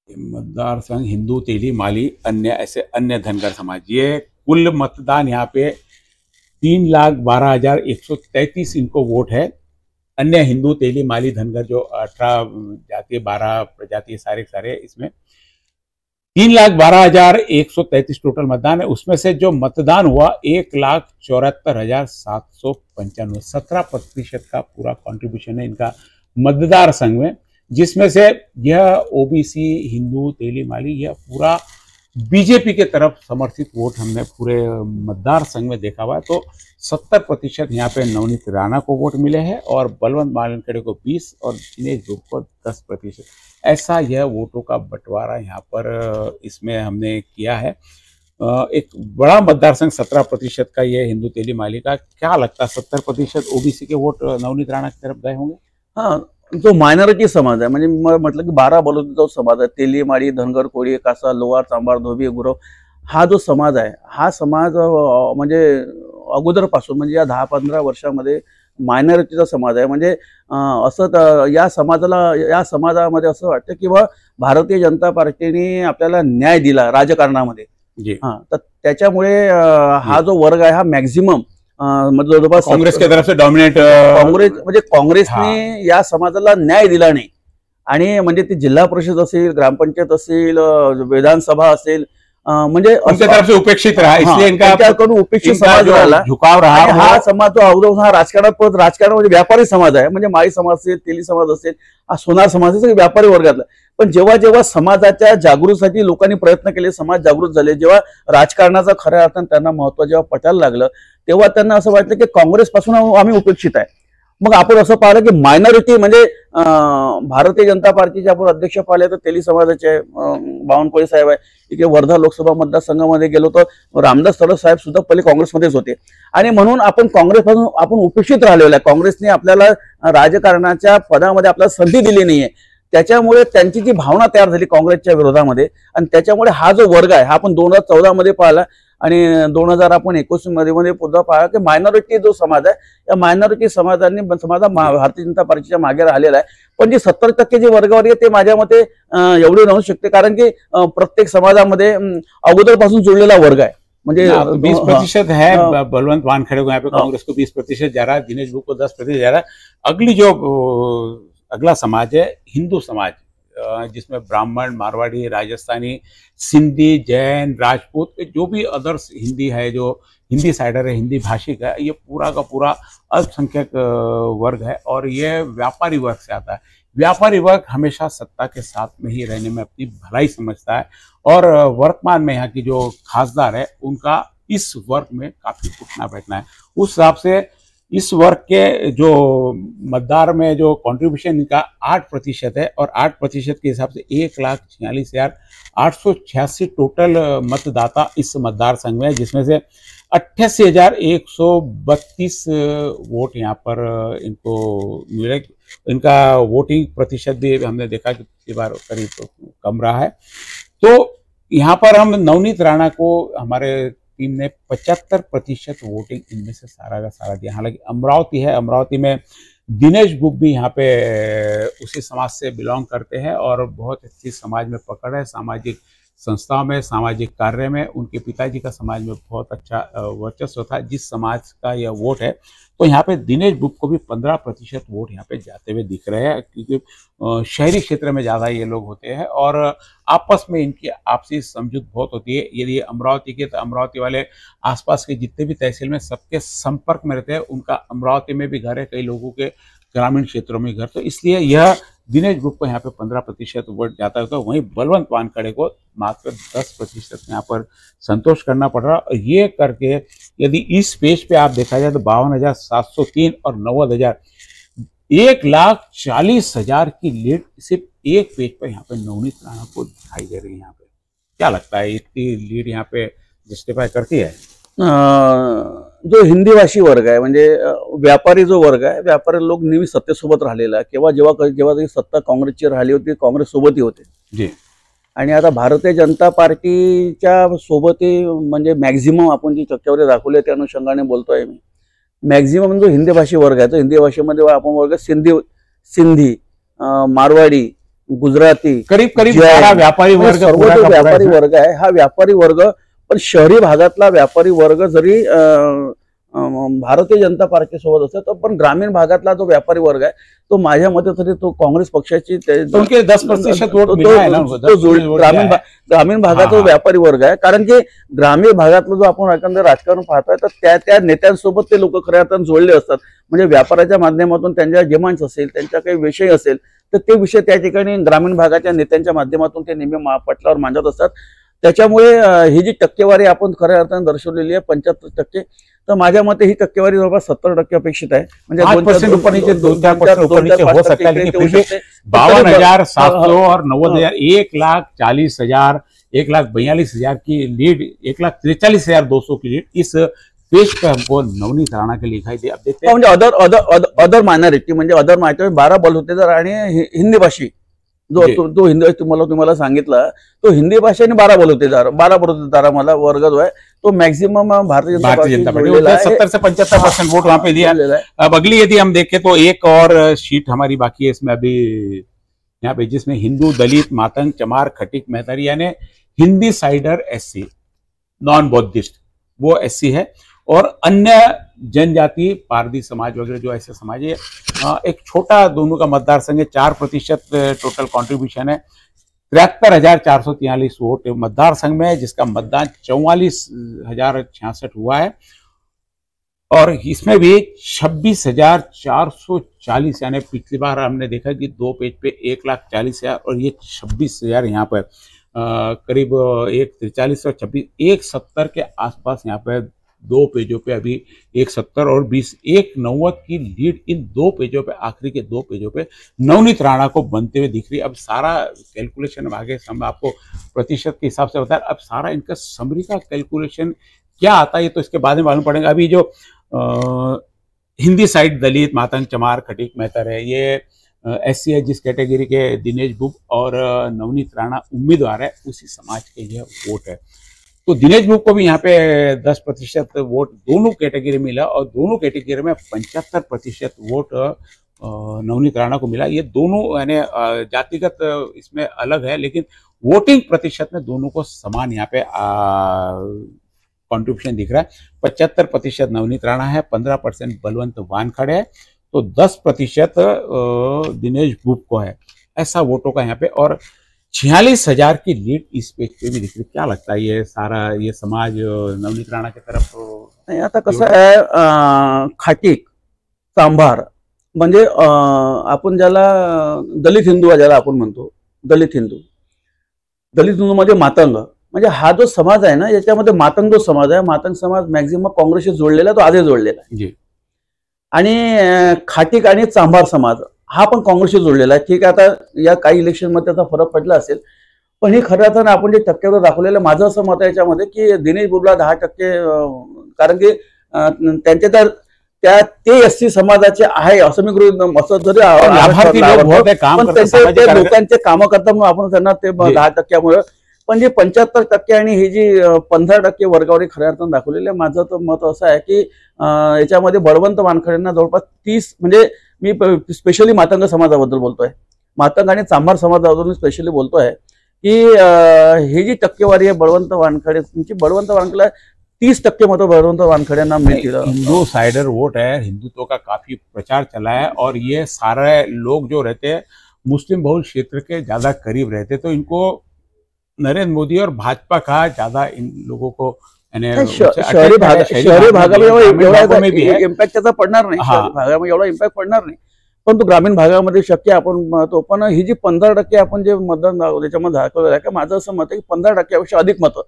मतदार संघ हिंदू, तेली, माली, अन्य, ऐसे अन्य धनगर समाज, ये कुल मतदान यहाँ पे 3,12,133 इनको वोट है। अन्य हिंदू, तेली, माली, धनगर जो 18 जाति 12 प्रजाति सारे इसमें 3,12,133 टोटल मतदान है। उसमें से जो मतदान हुआ 1,74,795, 17% का पूरा कंट्रीब्यूशन है इनका मतदार संघ में, जिसमें से यह ओबीसी, हिंदू, तेली, माली, यह पूरा बीजेपी के तरफ समर्थित वोट हमने पूरे मतदार संघ में देखा हुआ है। तो 70% यहाँ पे नवनीत राणा को वोट मिले हैं और बलवंत वानखेड़े को 20 और दिनेश गुप्ता को 10%। ऐसा यह वोटों का बंटवारा यहाँ पर इसमें हमने किया है। एक बड़ा मतदार संघ 17% का ये हिंदू तेली माली का। क्या लगता है 70% ओबीसी के वोट नवनीत राणा की तरफ गए होंगे? हाँ, जो मायनॉरिटी समाज आहे, म्हणजे म्हटलं की 12 बलुतेचा जो समाज आहे, तेली माळी, धनगर, कोळी, कासा, लोहार, चांभार, धोबी, गुरव, हा जो समाज आहे, हा समाज म्हणजे अगोदरपासून म्हणजे या 10-15 वर्षामध्ये मायनॉरिटीचा समाज आहे. म्हणजे असं या समाजामध्ये असं वाटतं की भारतीय जनता पार्टीने आपल्याला न्याय दिला राजकारणामध्ये. तर त्याच्यामुळे हा जो वर्ग आहे हा मॅक्झिमम मतलब जवळपास काँग्रेस के तरफ से डॉमिनेट काँग्रेस म्हणजे काँग्रेसने या समाजाला न्याय दिला नाही. आणि म्हणजे ती जिल्हा परिषद असेल, ग्रामपंचायत असेल, विधानसभा असेल, म्हणजे उनके तरफ से उपेक्षित रहा, इसलिए इनका उपेक्षित समाज राहिला, झुकाव रहा. हा समाज जो अगोदर हा राजकारण म्हणजे व्यापारी समाज आहे. म्हणजे माळी समाज असेल, तेली समाज असेल, हा सोनार समाज असेल, व्यापारी वर्गातला. पण जेव्हा समाजाच्या जागृतीसाठी लोकांनी प्रयत्न केले, समाज जागृत झाले, जेव्हा राजकारणाचा खऱ्या अर्थाने त्यांना महत्व जेव्हा पटायला लागलं, तेव्हा त्यांना असं वाटलं की काँग्रेस पासून आम्ही उपेक्षित आहे. मग आपण असं पाहिलं की मायनॉरिटी म्हणजे भारतीय जनता पार्टीचे आपण अध्यक्ष पाहिले तर तेली समाजाचे बावनकुळे साहेब आहे. इथे वर्धा लोकसभा मतदारसंघामध्ये गेलो तर रामदास तडस साहेब सुद्धा पहिले काँग्रेसमध्येच होते. आणि म्हणून आपण काँग्रेसपासून आपण उपेक्षित राहिलेलो आहे. काँग्रेसने आपल्याला राजकारणाच्या पदामध्ये आपल्याला संधी दिली नाहीये. त्याच्यामुळे त्यांची जी भावना तयार झाली काँग्रेसच्या विरोधामध्ये, आणि त्याच्यामुळे हा जो वर्ग आहे हा आपण 2014 मध्ये पाहिला आणि 2021 मध्ये पुन्हा पाहिला की मायनॉरिटी जो समाज आहे, या मायनॉरिटी समाजाने भारतीय जनता पार्टीच्या मागे राहिलेला आहे. पण जी 70% जी वर्गवारी आहे ते माझ्या मते एवढी नसू शकते, कारण की प्रत्येक समाजामध्ये अगोदरपासून जुळलेला वर्ग आहे. म्हणजे 20% है बलवंत वानखेड़े को, यहाँ पे कांग्रेस को 20% जा रहा है, दिनेश गुप्ता को 10% जा रहा है. अगला समाज है हिंदू समाज, जिसमें ब्राह्मण, मारवाड़ी, राजस्थानी, सिंधी, जैन, राजपूत, जो भी अदर्स हिंदी है, जो हिंदी साइडर है, हिंदी भाषिक है, ये पूरा का पूरा अल्पसंख्यक वर्ग है. और ये व्यापारी वर्ग से आता है. व्यापारी वर्ग हमेशा सत्ता के साथ में ही रहने में अपनी भलाई समझता है और वर्तमान में यहाँ की जो खासदार है उनका इस वर्ग में काफी उठना बैठना है. उस हिसाब से इस वर्ग के जो मतदार में जो कंट्रीब्यूशन इनका 8% है और 8% के हिसाब से 1,46,886 टोटल मतदाता इस मतदार संघ में है, जिसमें से 88,132 वोट यहाँ पर इनको मिले. इनका वोटिंग प्रतिशत भी हमने देखा कि पिछली बार करीब कम रहा है. तो यहाँ पर हम नवनीत राणा को हमारे टीम ने 75% वोटिंग इनमें से सारा का सारा दिया. हालांकि अमरावती है, अमरावती में दिनेश गुप्ता भी यहाँ पे उसी समाज से बिलोंग करते हैं और बहुत अच्छी समाज में पकड़ है. सामाजिक संस्थाओं में, सामाजिक कार्य में उनके पिताजी का समाज में बहुत अच्छा वर्चस्व था. जिस समाज का यह वोट है, तो यहाँ पे दिनेश गुप्ता को भी 15% वोट यहाँ पे जाते हुए दिख रहे हैं, क्योंकि शहरी क्षेत्र में ज़्यादा ये लोग होते हैं और आपस में इनकी आपसी समझूत बहुत होती है. यदि अमरावती के, तो अमरावती वाले आसपास के जितने भी तहसील में सबके संपर्क में रहते हैं. उनका अमरावती में भी घर है, कई लोगों के ग्रामीण क्षेत्रों में घर. तो इसलिए यह दिनेश गुप्ता को यहाँ पे 15% वोट जाता है. तो वहीं बलवंत वानखेड़े को मात्र 10% यहाँ पर संतोष करना पड़ रहा. और ये करके यदि इस पेज पे आप देखा जाए तो 52,703 और 90,000, 1,40,000 की लीड सिर्फ एक पेज पर यहाँ पे नवनीत राणा को दिखाई दे रही है. यहाँ पे क्या लगता है, इतनी लीड यहाँ पे जस्टिफाई करती है? जो हिंदी भाषी वर्ग आहे, म्हणजे व्यापारी जो वर्ग आहे, व्यापारी लोक नेहमी सत्तेसोबत राहिलेला आहे. जेव्हा सत्ता काँग्रेसची राहिली होती, काँग्रेस सोबतही होते जी. आणि आता भारतीय जनता पार्टीच्या सोबतही म्हणजे मॅक्झिमम आपण जी टक्केवारी दाखवली त्या अनुषंगाने बोलतोय मी. मॅक्झिमम जो हिंदी भाषी वर्ग आहे, तो हिंदी भाषेमध्ये आपण वर्ग सिंधी, मारवाडी, गुजराती, करीब व्यापारी वर्ग आहे. हा व्यापारी वर्ग, पण शहरी भागातला व्यापारी वर्ग जरी भारतीय जनता पार्टी सोबत असतो, तर पण ग्रामीण भागातला जो व्यापारी वर्ग आहे तो माझ्या मते तरी तो काँग्रेस पक्षाची 10% वोट ग्रामीण भागाचा व्यापारी वर्ग आहे. कारण की ग्रामीण भागातलं जो आपण एकंदर राजकारण पाहतोय, तर त्या नेत्यांसोबत ते लोक खऱ्या अर्थाने जोडले असतात. म्हणजे व्यापाराच्या माध्यमातून त्यांच्या डिमांड्स असेल, त्यांच्या काही विषय असेल, तर ते विषय त्या ठिकाणी ग्रामीण भागाच्या नेत्यांच्या माध्यमातून ते नेहमी पटलावर मांडत असतात. त्याच्यामुळे ही जी टक्केवारी आपण खऱ्या अर्थाने दर्शवलेली आहे 75%, तर माझ्या मते ही टक्केवारी जवळपास 70% अपेक्षित आहे. म्हणजे 5% ऊपर नीचे 2-4% ऊपर नीचे हो सकता है, लेकिन फिर भी 52,700 और 90,000, 1,40,000, 1,42,000 की लीड, 1,43,200 की लीड इस पेज पे हमको नवनीत राणा के लिए दिखाई दे. अब देखते हैं म्हणजे अदर मायनॉरिटी, म्हणजे अदर मायनॉरिटी 12 बलुतेदार आणि हिंदी भाषी जो हिंदी तुम्हाला सांगितलं, तो हिंदी भाषेने 12 बलुतेदार वर्ग जो आहे तो मॅक्सिमम भारतीय जनता पार्टी 70 से 75% वोट वहां पे दिया. अब अगली यदि हम देखें तो एक और शीट हमारी बाकी है इसमें अभी यहाँ पे, जिसमें हिंदू, दलित, मातंग, चमार, खटिक, मैतारी यानी Hindi cider SC, non Buddhist वो SC है, और अन्य जनजाति, पारदी समाज वगैरह जो ऐसे समाज है. एक छोटा दोनों का मतदार संघ है, 4% टोटल कंट्रीब्यूशन है, 73,443 वोट मतदार संघ में है, जिसका मतदान 44,066 हुआ है. और इसमें भी 26,440, यानी पिछली बार हमने देखा कि 2 पेज पे 1,40,000 और ये 26,000 यहाँ पर करीब 1,43 और 26, 1,70 के आसपास यहाँ पे 2 पेजों पे अभी 1,70 और 20, 1,90 की लीड इन 2 पेजों पे, आखिरी के 2 पेजों पे नवनीत राणा को बनते हुए दिख रही है. अब सारा कैलकुलेशन आगे हम आपको प्रतिशत के हिसाब से बताया. अब सारा इनका समरी का कैलकुलेशन क्या आता है ये तो इसके बाद में मालूम पड़ेगा. अभी जो हिंदी साइड दलित, मातंग, चमार, खटिक, मैतर है, ये SC है, जिस कैटेगरी के दिनेश बुब और नवनीत राणा उम्मीदवार है, उसी समाज के यह वोट है. तो दिनेश बुब को भी यहाँ पे 10% वोट दोनों कैटेगरी मिला, और दोनों कैटेगरी में 75% वोट नवनीत राणा को मिला. ये दोनों यानी जातिगत इसमें अलग है, लेकिन वोटिंग प्रतिशत में दोनों को समान यहाँ पे कॉन्ट्रीब्यूशन दिख रहा है. 75% नवनीत राणा है, 15% बलवंत वानखड़े है, तो 10% दिनेश बुब को है. ऐसा वोटों का यहाँ पे, और 46,000 की लीड इस पेज पे भी दिख रही. क्या लगता है ये सारा ये समाज नवनीत राणा की तरफ? नाही, आता कसं आहे, खाटीक, चांभार म्हणजे आपण ज्याला दलित हिंदू ज्याला आपण म्हणतो, दलित हिंदू मध्ये मातंग, म्हणजे हा जो समाज आहे ना, याच्यामध्ये मातंग जो समाज आहे, मातंग समाज मॅक्झिमम काँग्रेसशी जोडलेला, तो आजही जोडलेला आहे. आणि खाटीक आणि चांभार समाज हा पण काँग्रेसशी जोडलेला आहे. ठीक आहे, आता या काही इलेक्शन मध्ये त्याचा फरक पडला असेल, पण ही खऱ्या अर्थानं आपण जे टक्केवारी दाखवलेलं, माझं असं मत आहे याच्यामध्ये की दिनेश बुबला 10%, कारण की त्यांचे तर ते SC समाजाचे आहे असं मी असं जरी लोकांचे कामं करतात म्हणून आपण त्यांना ते 10%मुळे, पण जे 75% आणि ही जी 15% वर्गावरी खऱ्या अर्थानं दाखवलेली आहे, माझं तर मत असं आहे की याच्यामध्ये बळवंत वानखडेंना जवळपास 30, म्हणजे मी स्पेशली मातंग समाजाबद्दल बोलतोय, मातंग आणि चांभार समाजाबद्दल स्पेशली बोलतोय, की ही जी टक्केवारी आहे बळवंत वानखडेंची, बळवंत वानखडेला 30% मत बळवंत वानखडेंना मिळतील. हिंदू साइडर वोट है, हिंदुत्व का काफी प्रचार चला है, और ये सारे लोग जो रहते हैं मुस्लिम बहुल क्षेत्र के ज्यादा करीब रहते, तो इनको नरेंद्र मोदी और भाजपा का ज्यादा इन लोगों को शहरी भागामध्ये इम्पॅक्ट त्याचा पडणार नाही, शहरी भागामध्ये एवढा इम्पॅक्ट पडणार नाही, परंतु ग्रामीण भागामध्ये शक्य आपण म्हणतो. पण ही जी 15% आपण जे मतदान त्याच्यामध्ये दाखवलेलं आहे, का माझं असं मत आहे की 15%पेक्षा अधिक मतं,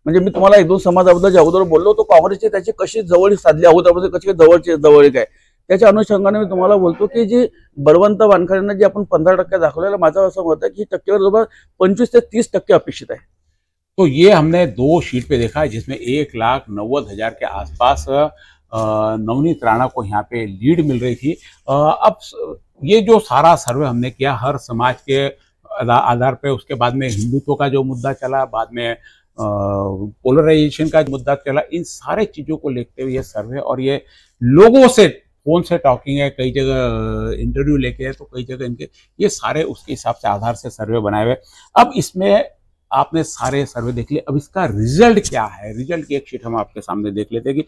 म्हणजे मी तुम्हाला 1-2 समाजाबद्दल अगोदर बोललो, तो काँग्रेसची त्याची कशी जवळ साधली अगोदर, कशी जवळीक आहे, त्याच्या अनुषंगाने मी तुम्हाला बोलतो की जी बळवंत वानखडेंना जी आपण 15% दाखवलेलं, माझं असं मत आहे की टक्केवारी जवळ 25 ते 30% अपेक्षित आहे. तो ये हमने 2 शीट पे देखा है, जिसमें 1,90,000 के आसपास नवनीत राणा को यहाँ पे लीड मिल रही थी. अब ये जो सारा सर्वे हमने किया हर समाज के आधार पे, उसके बाद में हिंदुत्व का जो मुद्दा चला, बाद में पोलराइजेशन का मुद्दा चला, इन सारे चीजों को लेते हुए ये सर्वे, और ये लोगों से फोन से टॉकिंग है, कई जगह इंटरव्यू लेके है, तो कई जगह इनके ये सारे उसके हिसाब से आधार से सर्वे बनाए हुए. अब इसमें आपने सारे सर्वे देख लिए, अब इसका रिजल्ट क्या है, रिजल्ट की एक शीट हम आपके सामने देख लेते हैं कि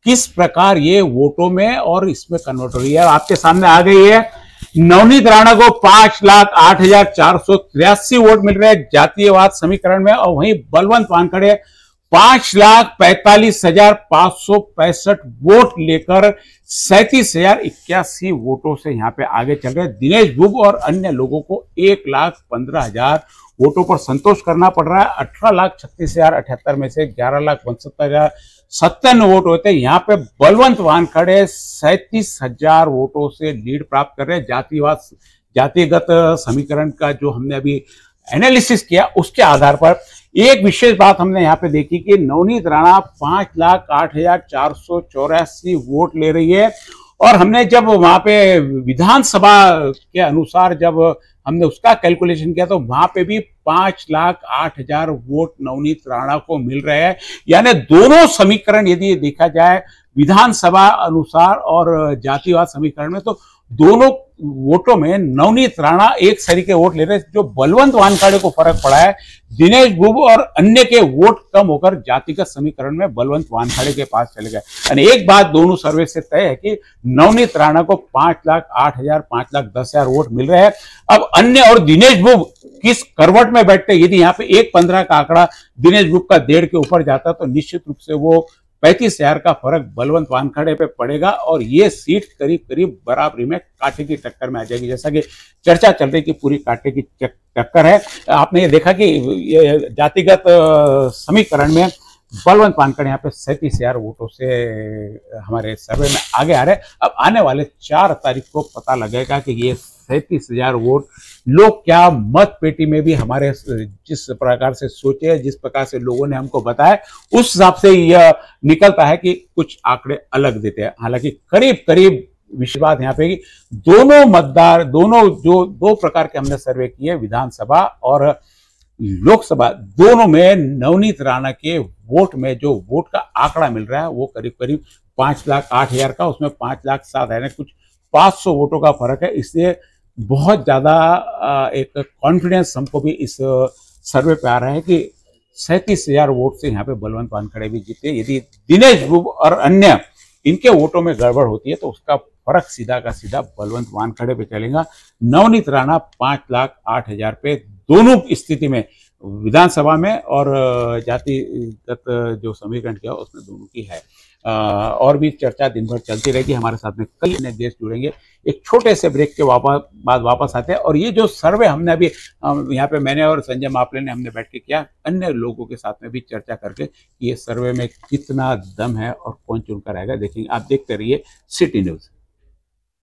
किस प्रकार ये वोटों में और इसमें कन्वर्ट हो रही है. आपके सामने आ गई है, नवनीत राणा को 5,08,483 वोट मिल रहे हैं जातीयवाद समीकरण में, और वहीं बलवंत वानखड़े 5,45,565 वोट लेकर 37,081 वोटों से यहाँ पे आगे चल रहे हैं। दिनेश बुब और अन्य लोगों को 1,15,000 वोटों पर संतोष करना पड़ रहा है। 18,36,078 में से 11,62,057 वोट होते हैं। यहाँ पे बलवंत वानखड़े 37,000 वोटों से लीड प्राप्त कर रहे हैं। जातिगत समीकरण का जो हमने अभी एनालिसिस किया उसके आधार पर एक विशेष बात हमने यहाँ पे देखी कि नवनीत राणा 5,08,484 वोट ले रही है। और हमने जब वहां पे विधानसभा के अनुसार जब हमने उसका कैलकुलेशन किया तो वहां पे भी 5,08,000 वोट नवनीत राणा को मिल रहे हैं। यानी दोनों समीकरण यदि देखा जाए विधानसभा अनुसार और जातिवाद समीकरण में, तो दोनों वोटों में नवनीत राणा एक सरी के वोट ले रहे हैं। जो बलवंत वानखड़े को फर्क पड़ा है, दिनेश बुब और अन्य के वोट कम होकर जातिगत समीकरण में बलवंत वानखड़े के पास चले गए। यानी एक बात दोनों सर्वे से तय है कि नवनीत राणा को 5,08,000 5,10,000 वोट मिल रहे हैं। अब अन्य और दिनेश बुब किस करवट में बैठते, यदि यहाँ पे 1,15 का आंकड़ा दिनेश बुब का 1.5 के ऊपर जाता तो निश्चित रूप से वो 35,000 का फर्क बलवंत वानखड़े पे पड़ेगा और ये सीट करीब करीब बराबरी में कांटे की टक्कर में आ जाएगी। जैसा कि चर्चा चल रही कि पूरी कांटे की टक्कर है। आपने ये देखा कि ये जातिगत समीकरण में बलवंत वानखड़े यहाँ पे 37,000 वोटों से हमारे सर्वे में आगे आ रहे हैं। अब आने वाले 4 तारीख को पता लगेगा कि ये 37,000 वोट लोग क्या मत पेटी में भी हमारे जिस प्रकार से सोचे, जिस प्रकार से लोगों ने हमको बताया, उस हिसाब से यह निकलता है कि कुछ आंकड़े अलग देते हैं। हालांकि करीब करीब विशेष बात यहाँ पे दोनों मतदार, दोनों जो 2 प्रकार के हमने सर्वे किए, विधानसभा और लोकसभा, दोनों में नवनीत राणा के वोट में जो वोट का आंकड़ा मिल रहा है वो करीब करीब 5,08,000 का, उसमें 5,07,000 कुछ 500 वोटों का फर्क है। इसलिए बहुत ज्यादा एक कॉन्फिडेंस हमको भी इस सर्वे पे आ रहा है कि 37,000 वोट से यहाँ पे बलवंत वानखड़े भी जीते। यदि दिनेश बुब और अन्य इनके वोटों में गड़बड़ होती है तो उसका फर्क सीधा का सीधा बलवंत वानखड़े पे चलेगा। नवनीत राणा 5,08,000 पे दोनों स्थिति में, विधानसभा में और जातिगत जो समीकरण किया उसमें दोनों की है। और भी चर्चा दिन भर चलती रहेगी। हमारे साथ में कई अन्य देश जुड़ेंगे। एक छोटे से ब्रेक के बाद वापस आते हैं और ये जो सर्वे हमने अभी यहाँ पे मैंने और संजय मापले ने हमने बैठ के किया, अन्य लोगों के साथ में भी चर्चा करके कि ये सर्वे में कितना दम है और कौन चुनकर आएगा देखेंगे। आप देखते रहिए सिटी न्यूज।